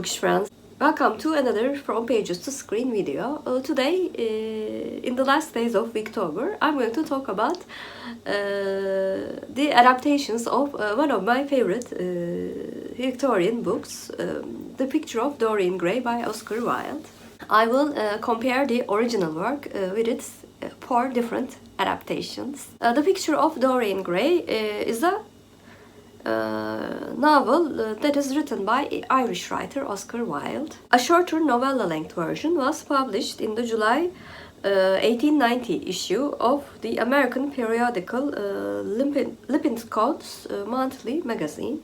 Bookish friends. Welcome to another From Pages to Screen video. Today, in the last days of victober, I'm going to talk about the adaptations of one of my favorite Victorian books, The Picture of Dorian Gray by Oscar Wilde. I will compare the original work with its four different adaptations. The Picture of Dorian Gray is a novel that is written by Irish writer Oscar Wilde. A shorter novella-length version was published in the July 1890 issue of the American periodical Lippincotts Monthly magazine.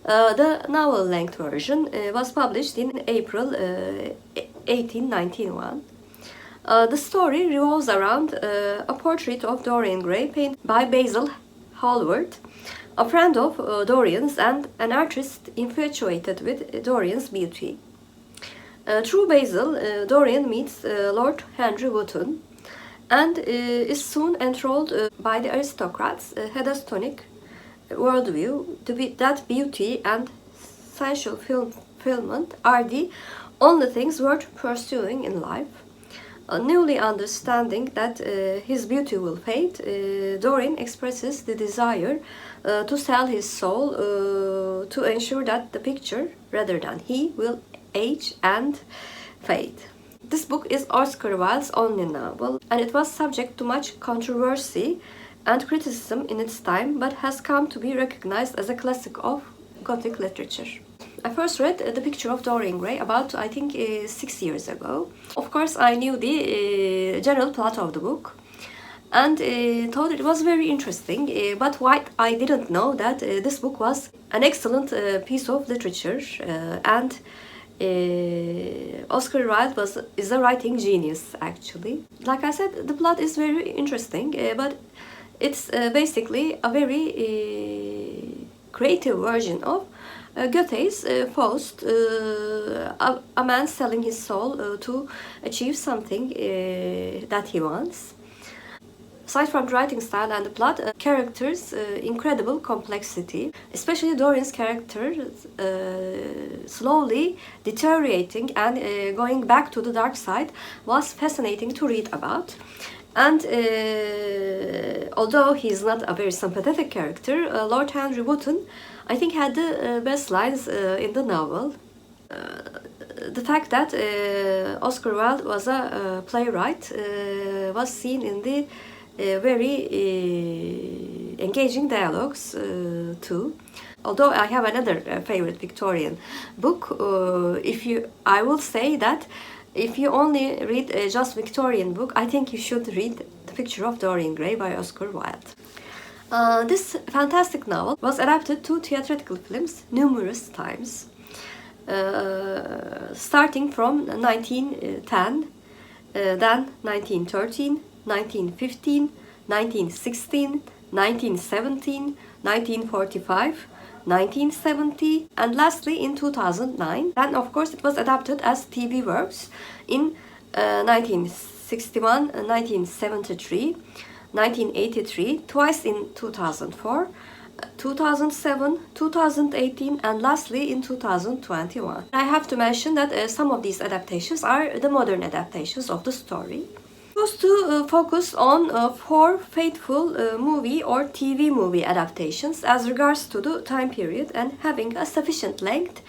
The novel-length version was published in April 1891. The story revolves around a portrait of Dorian Gray painted by Basil Hallward, a friend of Dorian's and an artist infatuated with Dorian's beauty. Through Basil, Dorian meets Lord Henry Wotton and is soon enthralled by the aristocrats' hedonic worldview that beauty and sensual fulfillment are the only things worth pursuing in life. Newly understanding that his beauty will fade, Dorian expresses the desire to sell his soul to ensure that the picture, rather than he, will age and fade. This book is Oscar Wilde's only novel, and it was subject to much controversy and criticism in its time, but has come to be recognized as a classic of Gothic literature. I first read The Picture of Dorian Gray about, I think, 6 years ago. Of course, I knew the general plot of the book and thought it was very interesting, but what I didn't know that this book was an excellent piece of literature and Oscar Wilde is a writing genius, actually. Like I said, the plot is very interesting, but it's basically a very creative version of Goethe's Faust, a man selling his soul to achieve something that he wants. Aside from the writing style and the plot, characters' incredible complexity, especially Dorian's character slowly deteriorating and going back to the dark side, was fascinating to read about. And although he's not a very sympathetic character, Lord Henry Wotton, I think, had the best lines in the novel. The fact that Oscar Wilde was a playwright was seen in the very engaging dialogues too. Although I have another favorite Victorian book, I will say that if you only read just Victorian book, I think you should read The Picture of Dorian Gray by Oscar Wilde. This fantastic novel was adapted to theatrical films numerous times, starting from 1910, then 1913, 1915, 1916, 1917, 1945, 1970, and lastly in 2009. Then of course it was adapted as TV works in 1961, 1973, 1983, twice in 2004, 2007, 2018, and lastly in 2021. I have to mention that some of these adaptations are the modern adaptations of the story. I chose to focus on 4 faithful movie or TV movie adaptations as regards to the time period and having a sufficient length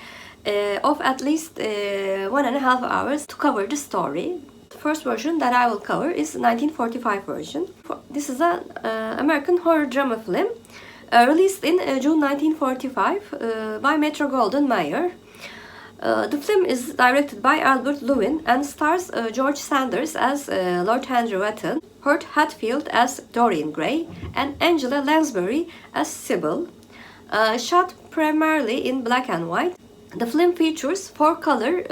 of at least 1.5 hours to cover the story. The first version that I will cover is 1945 version. This is an American horror drama film released in June 1945 by Metro-Goldwyn-Mayer. The film is directed by Albert Lewin and stars George Sanders as Lord Henry Wotton, Hurt Hatfield as Dorian Gray, and Angela Lansbury as Sybil. Shot primarily in black and white, the film features 4-color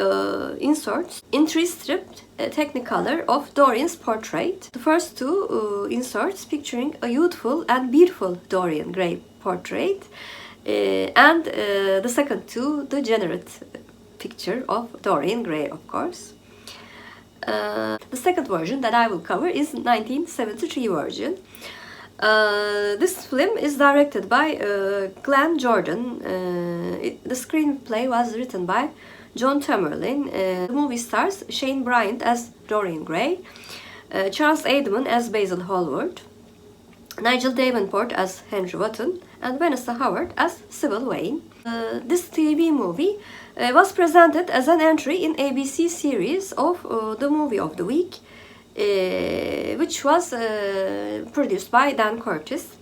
inserts in 3-stripped Technicolor of Dorian's portrait. The first 2 inserts picturing a youthful and beautiful Dorian Gray portrait, and the second 2 degenerate picture of Dorian Gray, of course. The second version that I will cover is 1973 version. This film is directed by Glenn Jordan. The screenplay was written by John Tamerlane. The movie stars Shane Bryant as Dorian Gray, Charles Aidman as Basil Hallward, Nigel Davenport as Henry Wotton, and Vanessa Howard as Sybil Wayne. This TV movie was presented as an entry in ABC series of the Movie of the Week, which was produced by Dan Curtis.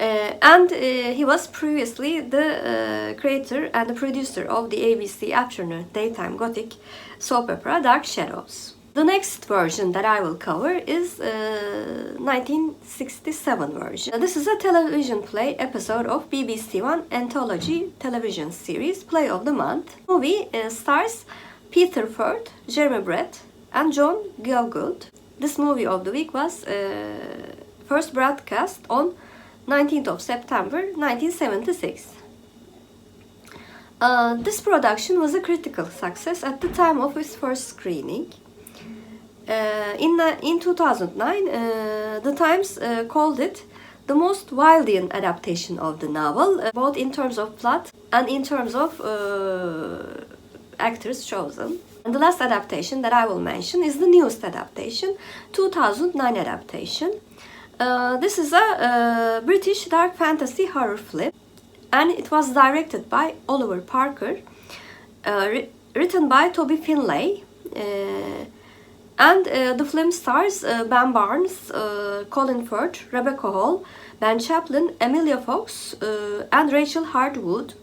And he was previously the creator and the producer of the ABC afternoon daytime gothic soap opera Dark Shadows. The next version that I will cover is 1967 version. This is a television play episode of BBC One anthology television series Play of the Month. The movie stars Peter Firth, Jeremy Brett, and John Gielgud. This movie of the week was first broadcast on 19th of September 1976. This production was a critical success at the time of its first screening. In 2009, the Times called it the most Wildean adaptation of the novel, both in terms of plot and in terms of actors chosen. And the last adaptation that I will mention is the newest adaptation, 2009 adaptation. This is a British dark fantasy horror film, and it was directed by Oliver Parker, written by Toby Finlay, and the film stars Ben Barnes, Colin Firth, Rebecca Hall, Ben Chaplin, Emilia Fox, and Rachel Hardwood.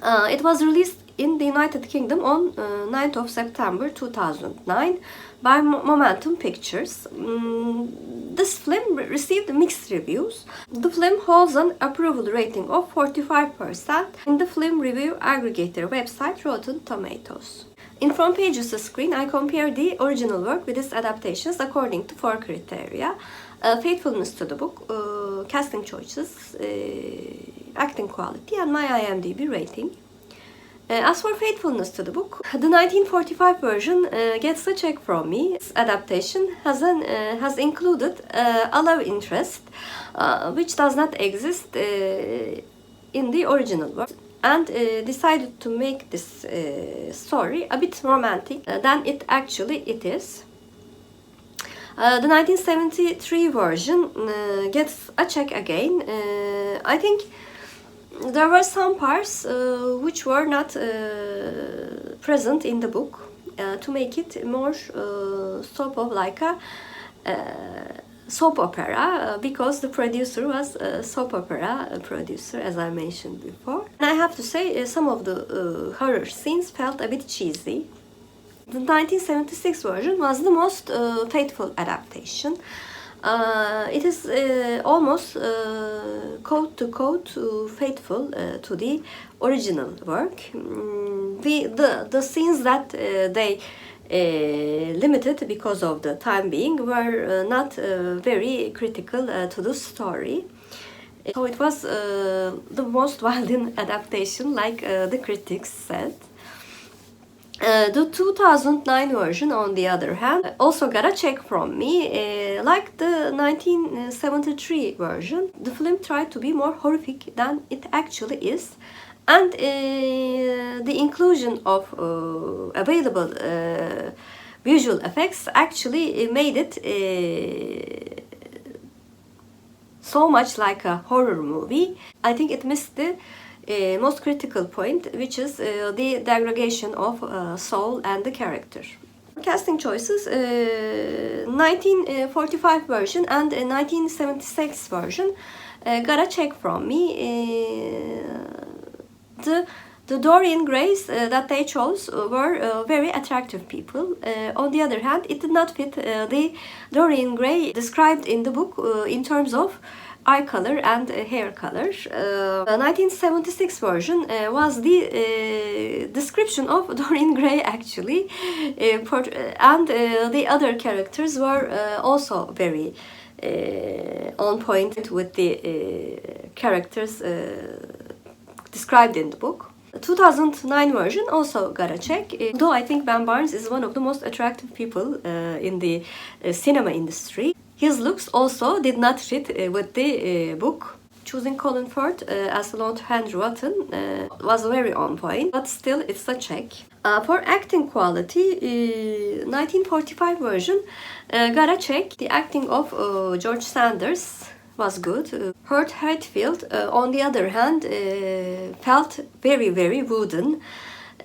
It was released in the United Kingdom on 9th of September 2009 by Momentum Pictures. This film received mixed reviews. The film holds an approval rating of 45% in the film review aggregator website Rotten Tomatoes. In front pages of the screen, I compare the original work with its adaptations according to 4 criteria: faithfulness to the book, casting choices, acting quality, and my IMDB rating. As for faithfulness to the book, the 1945 version gets a check from me. This adaptation has included a love interest, which does not exist in the original work, and decided to make this story a bit romantic than it actually is. The 1973 version gets a check again. I think there were some parts which were not present in the book to make it more sort of like a soap opera, because the producer was a soap opera producer, as I mentioned before. And I have to say some of the horror scenes felt a bit cheesy. The 1976 version was the most faithful adaptation. It is almost quote to quote faithful to the original work. The scenes that they limited because of the time being were not very critical to the story. So it was the most Wildean adaptation, like the critics said. The 2009 version, on the other hand, also got a check from me. Like the 1973 version, the film tried to be more horrific than it actually is, and the inclusion of available visual effects actually made it so much like a horror movie. I think it missed the most critical point, which is the degradation of soul and the character. Casting choices: 1945 version and 1976 version got a check from me. The Dorian Grays that they chose were very attractive people. On the other hand, it did not fit the Dorian Gray described in the book in terms of eye color and hair color. The 1976 version was the description of Dorian Gray actually, and the other characters were also very on point with the characters described in the book. The 2009 version also got a check, though I think Ben Barnes is one of the most attractive people in the cinema industry. His looks also did not fit with the book. choosing Colin Firth as Lord Henry Wotton was very on point, but still it's a check. For acting quality, 1945 version got a check. The acting of George Sanders was good. Hurt Hatfield, on the other hand, felt very, very wooden.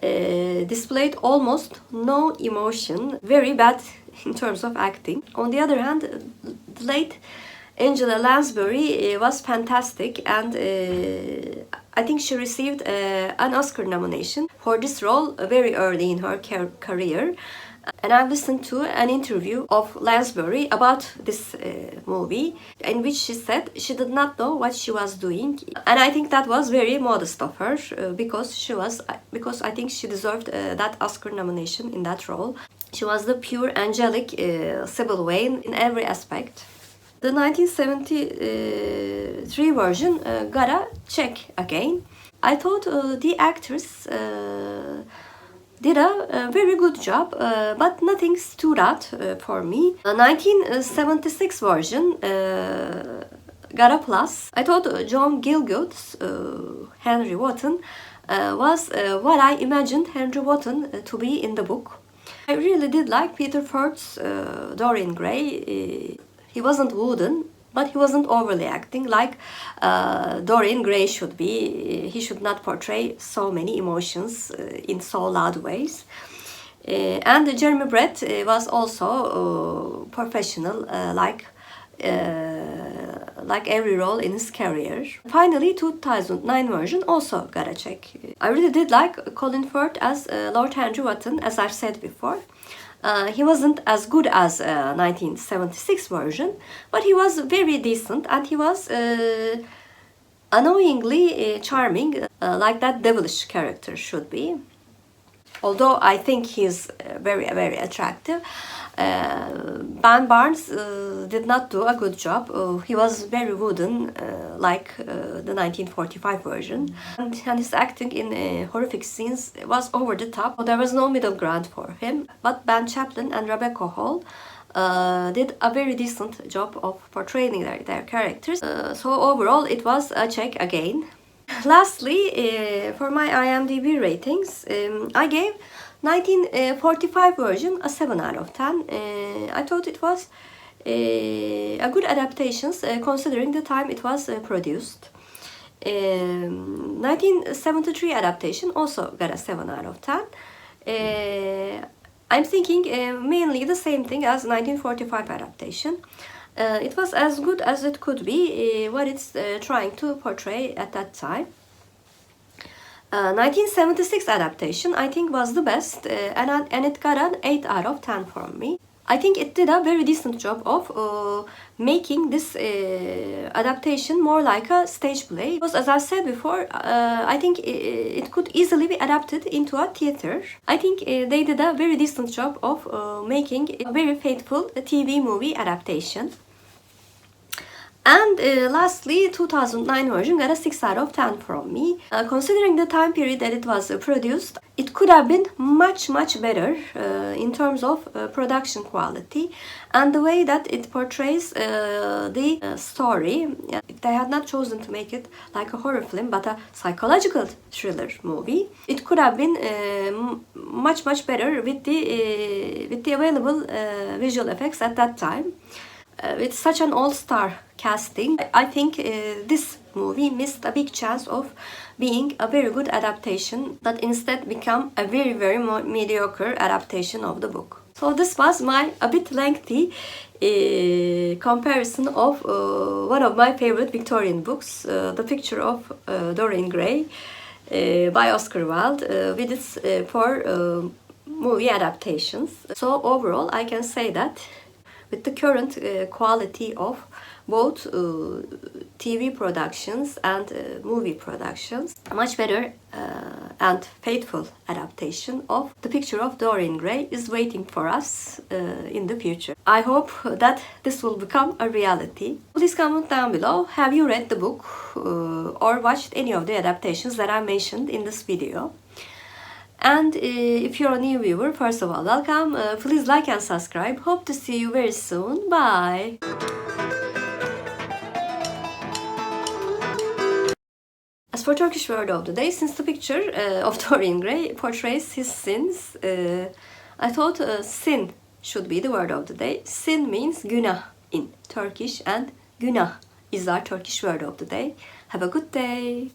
Displayed almost no emotion. Very bad in terms of acting. On the other hand, the late Angela Lansbury was fantastic, and I think she received an Oscar nomination for this role very early in her career. And I listened to an interview of Lansbury about this movie, in which she said she did not know what she was doing, and I think that was very modest of her, because I think she deserved that Oscar nomination in that role. She was the pure angelic Sybil Vane in every aspect. The 1973 version got a check again. I thought the actors did a very good job, but nothing stood out for me. The 1976 version got a plus. I thought John Gielgud's Henry Wotton was what I imagined Henry Wotton to be in the book. I really did like Peter Firth's Dorian Gray. He wasn't wooden, but he wasn't overly acting like Dorian Gray should be. He should not portray so many emotions in so loud ways. And Jeremy Brett was also professional, like every role in his career. Finally, 2009 version also got a check. I really did like Colin Firth as Lord Henry Wotton, as I've said before. He wasn't as good as 1976 version, but he was very decent, and he was annoyingly charming, like that devilish character should be. Although I think he's very, very attractive. Ben Barnes did not do a good job. He was very wooden, like the 1945 version. And his acting in horrific scenes was over the top. There was no middle ground for him. But Ben Chaplin and Rebecca Hall did a very decent job of portraying their characters. So overall, it was a check again. Lastly, for my IMDB ratings, I gave 1945 version a 7 out of 10. I thought it was a good adaptation considering the time it was produced. 1973 adaptation also got a 7 out of 10. I'm thinking mainly the same thing as 1945 adaptation. It was as good as it could be, what it's trying to portray at that time. 1976 adaptation I think was the best, and it got an 8 out of 10 from me. I think it did a very decent job of making this adaptation more like a stage play. Because as I said before, I think it could easily be adapted into a theater. I think they did a very decent job of making a very faithful TV movie adaptation. And lastly, 2009 version got a 6 out of 10 from me. Considering the time period that it was produced, it could have been much better in terms of production quality and the way that it portrays the story. If they had not chosen to make it like a horror film but a psychological thriller movie, it could have been much better with the available visual effects at that time. With such an all-star casting, I think this movie missed a big chance of being a very good adaptation, but instead become a very mediocre adaptation of the book. So this was my a bit lengthy comparison of one of my favorite Victorian books, The Picture of Dorian Gray by Oscar Wilde, with its 4 movie adaptations. So overall, I can say that with the current quality of both TV productions and movie productions, a much better and faithful adaptation of The Picture of Dorian Gray is waiting for us in the future. I hope that this will become a reality. Please comment down below, have you read the book or watched any of the adaptations that I mentioned in this video? And if you're a new viewer, first of all, welcome. Please like and subscribe. Hope to see you very soon. Bye. As for Turkish word of the day, since the picture of Dorian Gray portrays his sins, I thought sin should be the word of the day. Sin means günah in Turkish, and günah is our Turkish word of the day. Have a good day!